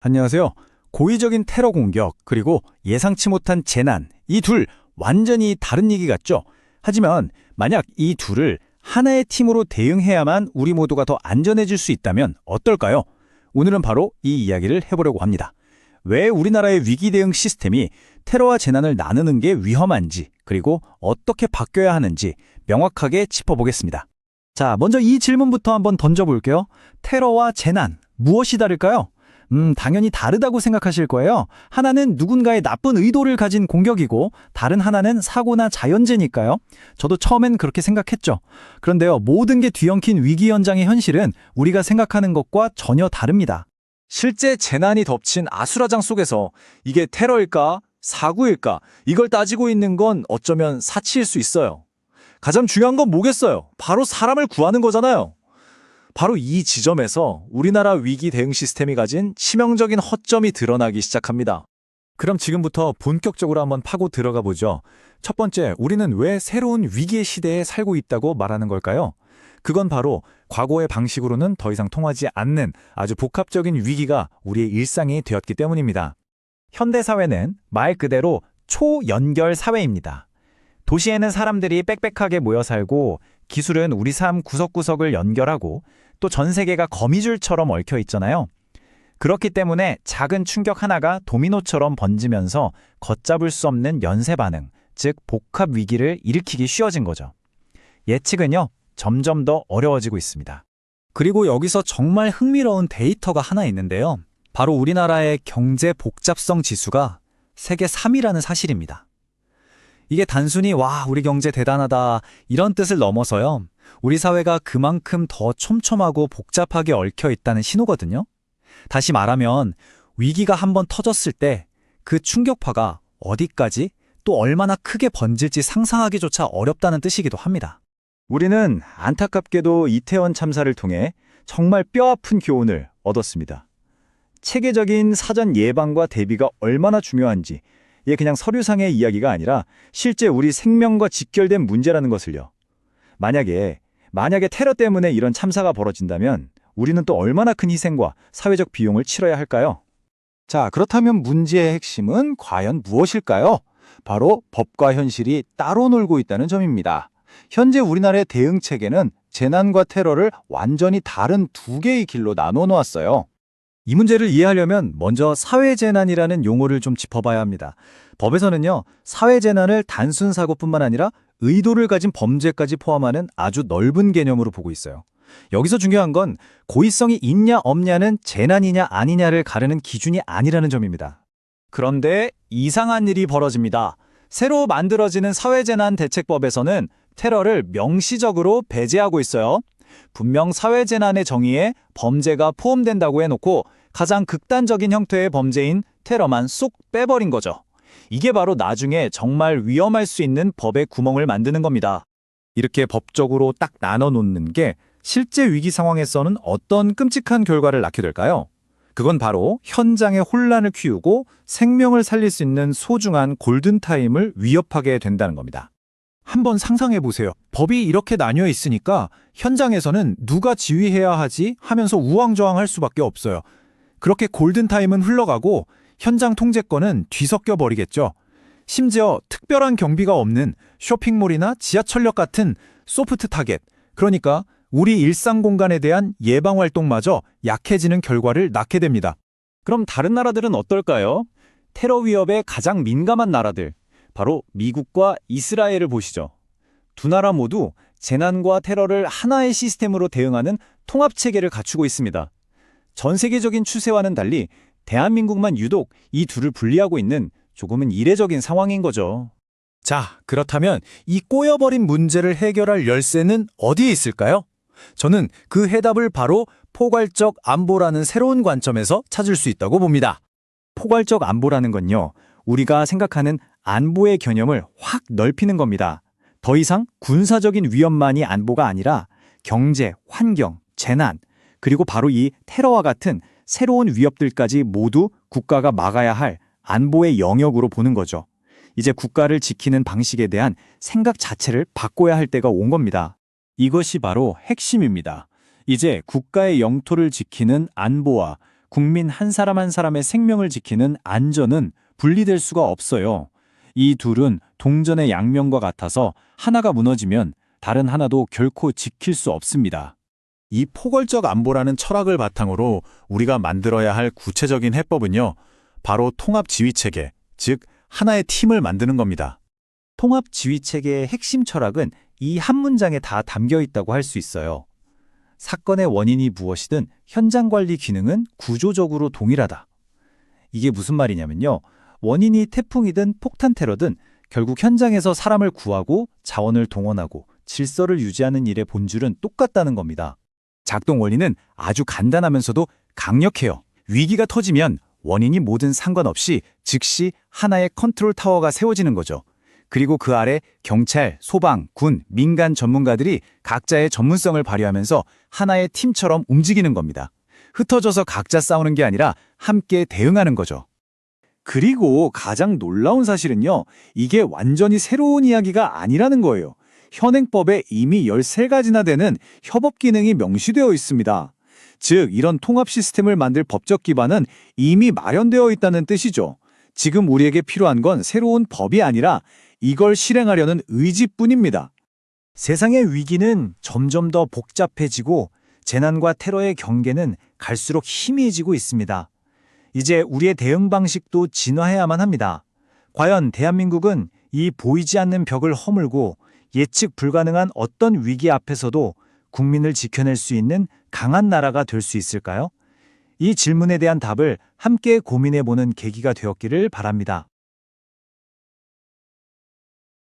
안녕하세요. 고의적인 테러 공격, 그리고 예상치 못한 재난, 이 둘 완전히 다른 얘기 같죠? 하지만 만약 이 둘을 하나의 팀으로 대응해야만 우리 모두가 더 안전해질 수 있다면 어떨까요? 오늘은 바로 이 이야기를 해보려고 합니다. 왜 우리나라의 위기 대응 시스템이 테러와 재난을 나누는 게 위험한지, 그리고 어떻게 바뀌어야 하는지 명확하게 짚어보겠습니다. 자, 먼저 이 질문부터 한번 던져볼게요. 테러와 재난, 무엇이 다를까요? 당연히 다르다고 생각하실 거예요. 하나는 누군가의 나쁜 의도를 가진 공격이고 다른 하나는 사고나 자연재해니까요. 저도 처음엔 그렇게 생각했죠. 그런데요, 모든 게 뒤엉킨 위기 현장의 현실은 우리가 생각하는 것과 전혀 다릅니다. 실제 재난이 덮친 아수라장 속에서 이게 테러일까, 사고일까, 이걸 따지고 있는 건 어쩌면 사치일 수 있어요. 가장 중요한 건 뭐겠어요? 바로 사람을 구하는 거잖아요. 바로 이 지점에서 우리나라 위기 대응 시스템이 가진 치명적인 허점이 드러나기 시작합니다. 그럼 지금부터 본격적으로 한번 파고 들어가 보죠. 첫 번째, 우리는 왜 새로운 위기의 시대에 살고 있다고 말하는 걸까요? 그건 바로 과거의 방식으로는 더 이상 통하지 않는 아주 복합적인 위기가 우리의 일상이 되었기 때문입니다. 현대사회는 말 그대로 초연결 사회입니다. 도시에는 사람들이 빽빽하게 모여 살고 기술은 우리 삶 구석구석을 연결하고 또 전 세계가 거미줄처럼 얽혀 있잖아요. 그렇기 때문에 작은 충격 하나가 도미노처럼 번지면서 걷잡을 수 없는 연쇄 반응, 즉 복합 위기를 일으키기 쉬워진 거죠. 예측은요, 점점 더 어려워지고 있습니다. 그리고 여기서 정말 흥미로운 데이터가 하나 있는데요. 바로 우리나라의 경제 복잡성 지수가 세계 3위라는 사실입니다. 이게 단순히 와, 우리 경제 대단하다 이런 뜻을 넘어서요. 우리 사회가 그만큼 더 촘촘하고 복잡하게 얽혀 있다는 신호거든요. 다시 말하면 위기가 한번 터졌을 때 그 충격파가 어디까지 또 얼마나 크게 번질지 상상하기조차 어렵다는 뜻이기도 합니다. 우리는 안타깝게도 이태원 참사를 통해 정말 뼈아픈 교훈을 얻었습니다. 체계적인 사전 예방과 대비가 얼마나 중요한지, 이게 그냥 서류상의 이야기가 아니라 실제 우리 생명과 직결된 문제라는 것을요. 만약에 테러 때문에 이런 참사가 벌어진다면 우리는 또 얼마나 큰 희생과 사회적 비용을 치러야 할까요? 자, 그렇다면 문제의 핵심은 과연 무엇일까요? 바로 법과 현실이 따로 놀고 있다는 점입니다. 현재 우리나라의 대응 체계는 재난과 테러를 완전히 다른 두 개의 길로 나눠 놓았어요. 이 문제를 이해하려면 먼저 사회재난이라는 용어를 좀 짚어봐야 합니다. 법에서는요, 사회재난을 단순 사고뿐만 아니라 의도를 가진 범죄까지 포함하는 아주 넓은 개념으로 보고 있어요. 여기서 중요한 건 고의성이 있냐 없냐는 재난이냐 아니냐를 가르는 기준이 아니라는 점입니다. 그런데 이상한 일이 벌어집니다. 새로 만들어지는 사회재난대책법에서는 테러를 명시적으로 배제하고 있어요. 분명 사회재난의 정의에 범죄가 포함된다고 해놓고 가장 극단적인 형태의 범죄인 테러만 쏙 빼버린 거죠. 이게 바로 나중에 정말 위험할 수 있는 법의 구멍을 만드는 겁니다. 이렇게 법적으로 딱 나눠 놓는 게 실제 위기 상황에서는 어떤 끔찍한 결과를 낳게 될까요? 그건 바로 현장의 혼란을 키우고 생명을 살릴 수 있는 소중한 골든타임을 위협하게 된다는 겁니다. 한번 상상해 보세요. 법이 이렇게 나뉘어 있으니까 현장에서는 누가 지휘해야 하지 하면서 우왕좌왕할 수밖에 없어요. 그렇게 골든타임은 흘러가고 현장 통제권은 뒤섞여 버리겠죠. 심지어 특별한 경비가 없는 쇼핑몰이나 지하철역 같은 소프트 타겟, 그러니까 우리 일상 공간에 대한 예방 활동마저 약해지는 결과를 낳게 됩니다. 그럼 다른 나라들은 어떨까요? 테러 위협에 가장 민감한 나라들, 바로 미국과 이스라엘을 보시죠. 두 나라 모두 재난과 테러를 하나의 시스템으로 대응하는 통합체계를 갖추고 있습니다. 전 세계적인 추세와는 달리 대한민국만 유독 이 둘을 분리하고 있는 조금은 이례적인 상황인 거죠. 자, 그렇다면 이 꼬여버린 문제를 해결할 열쇠는 어디에 있을까요? 저는 그 해답을 바로 포괄적 안보라는 새로운 관점에서 찾을 수 있다고 봅니다. 포괄적 안보라는 건요, 우리가 생각하는 안보의 개념을 확 넓히는 겁니다. 더 이상 군사적인 위협만이 안보가 아니라 경제, 환경, 재난, 그리고 바로 이 테러와 같은 새로운 위협들까지 모두 국가가 막아야 할 안보의 영역으로 보는 거죠. 이제 국가를 지키는 방식에 대한 생각 자체를 바꿔야 할 때가 온 겁니다. 이것이 바로 핵심입니다. 이제 국가의 영토를 지키는 안보와 국민 한 사람 한 사람의 생명을 지키는 안전은 분리될 수가 없어요. 이 둘은 동전의 양면과 같아서 하나가 무너지면 다른 하나도 결코 지킬 수 없습니다. 이 포괄적 안보라는 철학을 바탕으로 우리가 만들어야 할 구체적인 해법은요, 바로 통합지휘체계, 즉 하나의 팀을 만드는 겁니다. 통합지휘체계의 핵심 철학은 이 한 문장에 다 담겨 있다고 할 수 있어요. 사건의 원인이 무엇이든 현장 관리 기능은 구조적으로 동일하다. 이게 무슨 말이냐면요. 원인이 태풍이든 폭탄 테러든 결국 현장에서 사람을 구하고 자원을 동원하고 질서를 유지하는 일의 본질은 똑같다는 겁니다. 작동 원리는 아주 간단하면서도 강력해요. 위기가 터지면 원인이 뭐든 상관없이 즉시 하나의 컨트롤 타워가 세워지는 거죠. 그리고 그 아래 경찰, 소방, 군, 민간 전문가들이 각자의 전문성을 발휘하면서 하나의 팀처럼 움직이는 겁니다. 흩어져서 각자 싸우는 게 아니라 함께 대응하는 거죠. 그리고 가장 놀라운 사실은요, 이게 완전히 새로운 이야기가 아니라는 거예요. 현행법에 이미 13가지나 되는 협업 기능이 명시되어 있습니다. 즉, 이런 통합 시스템을 만들 법적 기반은 이미 마련되어 있다는 뜻이죠. 지금 우리에게 필요한 건 새로운 법이 아니라 이걸 실행하려는 의지뿐입니다. 세상의 위기는 점점 더 복잡해지고 재난과 테러의 경계는 갈수록 희미해지고 있습니다. 이제 우리의 대응 방식도 진화해야만 합니다. 과연 대한민국은 이 보이지 않는 벽을 허물고 예측 불가능한 어떤 위기 앞에서도 국민을 지켜낼 수 있는 강한 나라가 될 수 있을까요? 이 질문에 대한 답을 함께 고민해보는 계기가 되었기를 바랍니다.